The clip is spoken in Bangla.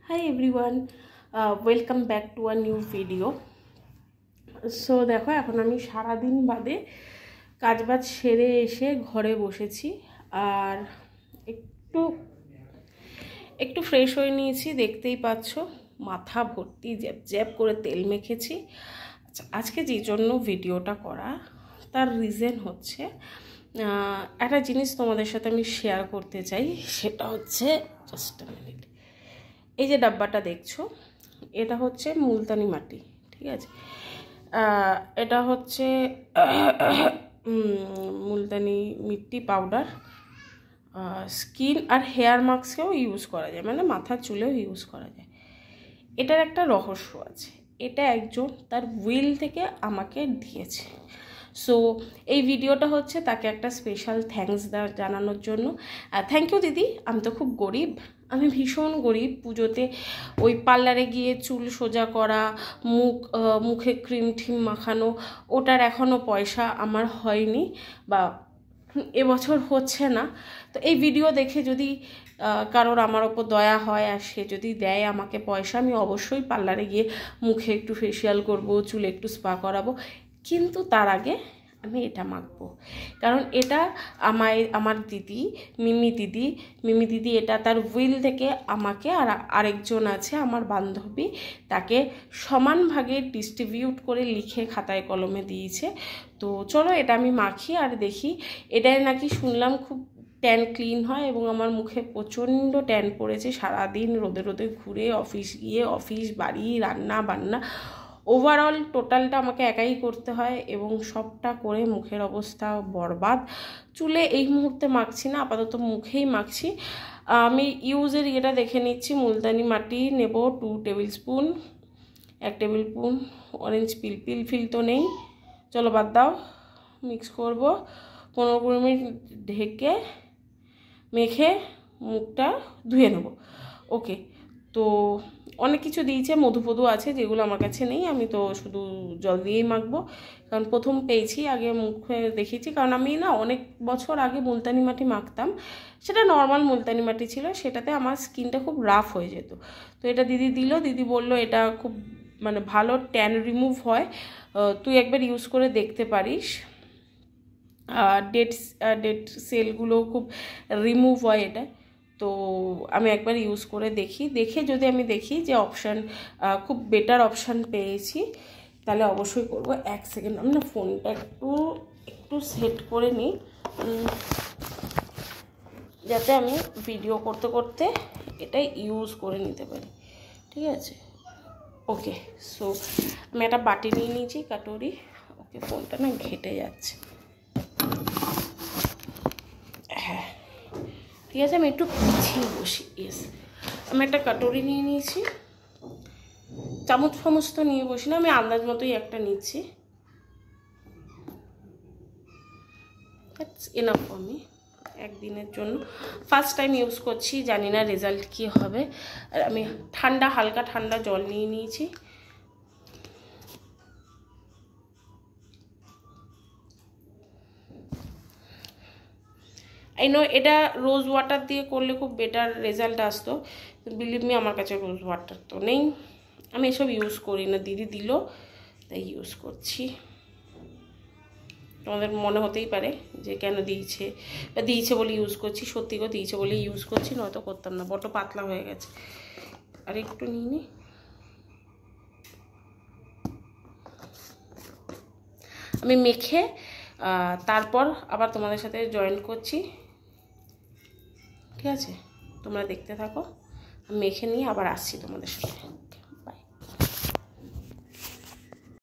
Hi everyone, welcome back to a new video. So দেখো এখন আমি সারা দিন বাদে কাজবাজ সেরে এসে ঘরে বসেছি আর একটু একটু ফ্রেশ হয়ে নিয়েছি। দেখতেই পাচ্ছ মাথা ভর্তি জ্যাপ জ্যাপ করে তেল মেখেছি। আচ্ছা, আজকে যে জন্য ভিডিওটা করা তার রিজন হচ্ছে একটা জিনিস তোমাদের সাথে আমি শেয়ার করতে চাই। সেটা হচ্ছে জাস্ট আ মিনিট, এই যে ডাব্বাটা দেখছো এটা হচ্ছে মুলতানি মাটি, ঠিক আছে? এটা হচ্ছে মুলতানি মিট্টি পাউডার। স্কিন আর হেয়ার মাস্কেও ইউজ করা যায়, মানে মাথার চুলেও ইউজ করা যায়। এটার একটা রহস্য আছে, এটা একজন তার উইল থেকে আমাকে দিয়েছে। সো এই ভিডিওটা হচ্ছে তাকে একটা স্পেশাল থ্যাঙ্কস জানানোর জন্য। থ্যাংক ইউ দিদি। আমি তো খুব গরিব, আমি ভীষণ গরিব। পুজোতে ওই পার্লারে গিয়ে চুল সোজা করা, মুখে ক্রিম ঠিম মাখানো, ওটার এখনও পয়সা আমার হয়নি বা এবছর হচ্ছে না। তো এই ভিডিও দেখে যদি কারোর আমার ওপর দয়া হয় আর সে যদি দেয় আমাকে পয়সা, আমি অবশ্যই পার্লারে গিয়ে মুখে একটু ফেসিয়াল করব, চুলে একটু স্পা করাবো। কিন্তু তার আগে আমি এটা মাখবো, কারণ এটা আমার দিদি মিমি দিদি এটা তার উইল থেকে আমাকে আর আরেকজন আছে আমার বান্ধবী, তাকে সমান ভাগে ডিস্ট্রিবিউট করে লিখে খাতায় কলমে দিয়েছে। তো চলো এটা আমি মাখি আর দেখি। এটাই নাকি শুনলাম খুব ট্যান ক্লিন হয় এবং আমার মুখে প্রচণ্ড ট্যান পড়েছে। সারাদিন রোদে রোদে ঘুরে অফিস গিয়ে অফিস বাড়ি রান্না বান্না ওভারঅল টোটালটা আমাকে একাই করতে হয় এবং সবটা করে মুখের অবস্থা বরবাদ। চুলে এই মুহূর্তে মাখছি না, আপাতত মুখেই মাখছি। আমি ইউজের ইয়েটা দেখে নিচ্ছি। মুলতানি মাটি নেব 2 table spoon, 1 table spoon orange পিল তো নেই, চলো বাদ দাও। মিক্স করব 15-20 মিনিট ঢেকে মেখে মুখটা ধুয়ে নেব। ওকে, তো অনেক কিছু দিয়েছে, মধু আছে, যেগুলো আমার কাছে নেই। আমি তো শুধু জল দিয়েই মাখবো, কারণ প্রথম পেয়েছি, আগে মুখে দেখেছি। কারণ আমি না অনেক বছর আগে মুলতানি মাটি মাখতাম, সেটা নর্মাল মুলতানি মাটি ছিল, সেটাতে আমার স্কিনটা খুব রাফ হয়ে যেত। তো এটা দিদি দিল, দিদি বলল এটা খুব মানে ভালো ট্যান রিমুভ হয়, তুই একবার ইউজ করে দেখতে পারিস। ডেড সেলগুলো খুব রিমুভ হয় এটা। তো আমি একবার ইউজ করে দেখে যদি আমি দেখি যে অপশান খুব বেটার অপশান পেয়েছি, তাহলে অবশ্যই করব। 1 সেকেন্ড, আমি না ফোনটা একটু সেট করে নিই, যাতে আমি ভিডিও করতে করতে এটা ইউজ করে নিতে পারি, ঠিক আছে? ওকে, সো আমি একটা বাটি নিয়ে নিয়েছি, কাটোরি। ওকে, ফোনটা না ঘেটে যাচ্ছে। হ্যাঁ ঠিক আছে, আমি একটু পিছিয়ে বসি। ইয়েস, আমি একটা কাটোরি নিয়ে নিয়েছি, চামচ ফামচ তো নিয়ে বসি না, আমি আন্দাজ মতোই একটা নিচ্ছি। দ্যাটস এনাফ ফর মি একদিনের জন্য। ফার্স্ট টাইম ইউজ করছি, জানি না রেজাল্ট কী হবে। আর আমি হালকা ঠান্ডা জল নিয়ে নিয়েছি। আই নো এটা রোজ ওয়াটার দিয়ে করলে খুব বেটার রেজাল্ট আসতো, বিলিভ মি আমার কাছে রোজ ওয়াটার তো নেই, আমি এসব ইউজ করি না। দিদি দিল তাই ইউজ করছি। তোমাদের মনে হতেই পারে যে কেন দিয়েছে বা দিয়েছে বলে ইউজ করছি। সত্যি করে দিয়েছে বলে ইউজ করছি, নয়তো করতাম না। বড্ড পাতলা হয়ে গেছে। আর একটু নিয়ে নিই। আমি মেখে তারপর আবার তোমাদের সাথে জয়েন করছি, ঠিক আছে? তোমরা দেখতে থাকো, মেখে নিয়ে আবার আসছি তোমাদের সাথে।